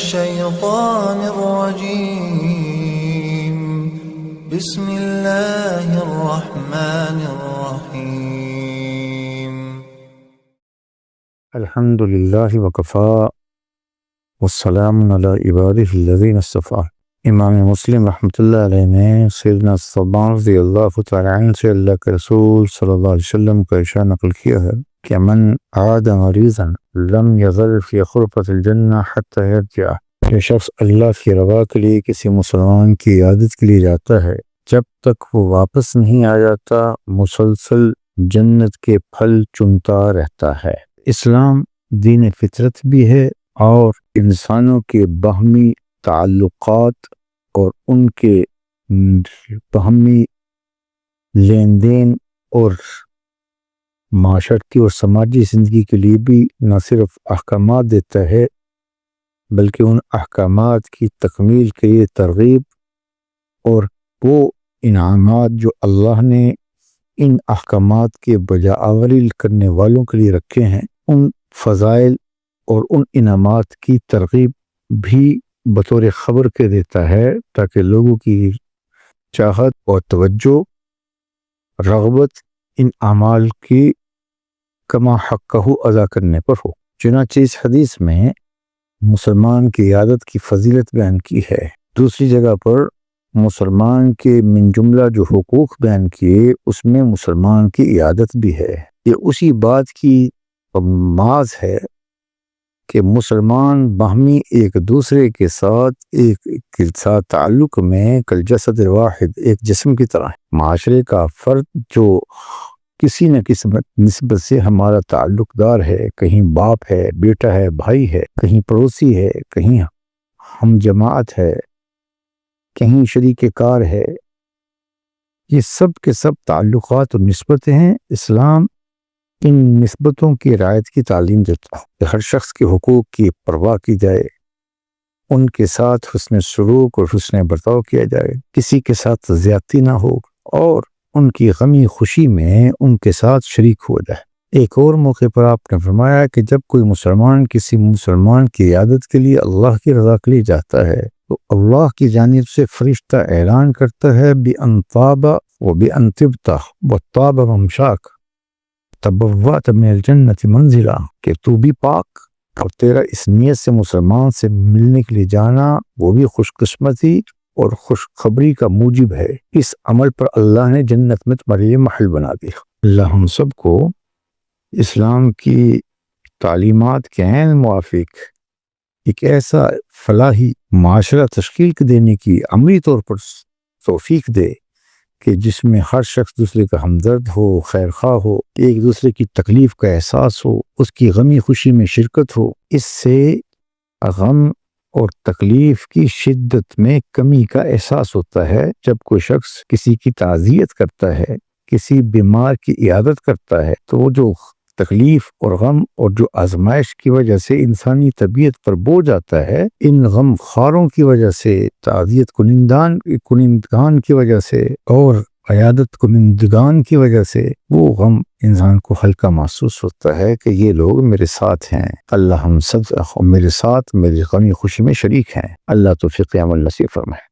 الشيطان الرجيم بسم الله الرحمن الرحيم الحمد للہ وکفا والسلام علی عبادہ الذین اصطفیٰ۔ امام مسلم رحمۃ اللہ علیہ نے سیدنا ثوبان رضی اللہ تعالیٰ عنہ سے اللہ کے رسول صلی اللہ علیہ وسلم کا ارشاد نقل کیا ہے کہ من عاد مریضا لم یزل فی غرفۃ الجنہ حتی یرجع۔ یہ شخص اللہ کی رضا کے لیے کسی مسلمان کی عیادت کے لیے جاتا ہے، جب تک وہ واپس نہیں آ جاتا مسلسل جنت کے پھل چنتا رہتا ہے۔ اسلام دین فطرت بھی ہے اور انسانوں کے باہمی تعلقات اور ان کے باہمی لین دین اور معاشرتی اور سماجی زندگی کے لیے بھی نہ صرف احکامات دیتا ہے بلکہ ان احکامات کی تکمیل کے لیے ترغیب اور وہ انعامات جو اللہ نے ان احکامات کے بجاوری کرنے والوں کے لیے رکھے ہیں، ان فضائل اور ان انعامات کی ترغیب بھی بطور خبر کے دیتا ہے تاکہ لوگوں کی چاہت اور توجہ رغبت ان اعمال کی کما حقہ ادا کرنے پر ہو۔ چنانچہ اس حدیث میں مسلمان کی عیادت کی فضیلت بیان کی ہے۔ دوسری جگہ پر مسلمان کے من جملہ جو حقوق بیان کیے اس میں مسلمان کی عیادت بھی ہے۔ یہ اسی بات کی ماز ہے کہ مسلمان باہمی ایک دوسرے کے ساتھ تعلق میں کل جسد واحد ایک جسم کی طرح ہے۔ معاشرے کا فرد جو کسی نہ کسی نسبت سے ہمارا تعلق دار ہے، کہیں باپ ہے، بیٹا ہے، بھائی ہے، کہیں پڑوسی ہے، کہیں ہم جماعت ہے، کہیں شریک کار ہے، یہ سب کے سب تعلقات اور نسبتیں ہیں۔ اسلام ان نسبتوں کی رعایت کی تعلیم دیتا ہے کہ ہر شخص کے حقوق کی پرواہ کی جائے، ان کے ساتھ حسن سلوک اور حسن برتاؤ کیا جائے، کسی کے ساتھ زیادتی نہ ہو اور ان کی غمی خوشی میں ان کے ساتھ شریک ہو جائے۔ ایک اور موقع پر آپ نے فرمایا کہ جب کوئی مسلمان کسی مسلمان کی عیادت کے لیے اللہ کی رضا کے لیے جاتا ہے تو اللہ کی جانب سے فرشتہ اعلان کرتا ہے بِأَن طَابَ وَبِأَن طِبْتَ وَطَابَ مَمْشَاكَ تبوّأْتَ مِنَ الْجَنَّةِ مَنزِلًا، کہ تو بھی پاک اور تیرا اس نیت سے مسلمان سے ملنے کے لیے جانا وہ بھی خوش قسمتی اور خوشخبری کا موجب ہے۔ اس عمل پر اللہ نے جنت میں تمہارے لیے محل بنا دیا۔ اللہ ہم سب کو اسلام کی تعلیمات کے عین موافق ایک ایسا فلاحی معاشرہ تشکیل دینے کی عملی طور پر توفیق دے کہ جس میں ہر شخص دوسرے کا ہمدرد ہو، خیر خواہ ہو، ایک دوسرے کی تکلیف کا احساس ہو، اس کی غمی خوشی میں شرکت ہو۔ اس سے غم اور تکلیف کی شدت میں کمی کا احساس ہوتا ہے۔ جب کوئی شخص کسی کی تعزیت کرتا ہے، کسی بیمار کی عیادت کرتا ہے تو وہ جو تکلیف اور غم اور جو آزمائش کی وجہ سے انسانی طبیعت پر بوجھ آتا ہے، ان غم خاروں کی وجہ سے، تعزیت کنندگان کی وجہ سے اور عیادت کنندگان کی وجہ سے وہ غم انسان کو ہلکا محسوس ہوتا ہے کہ یہ لوگ میرے ساتھ ہیں، اللہ ہم سب میرے ساتھ میری غمی خوشی میں شریک ہیں۔ اللہ توفیق عمل نصیب فرمائے۔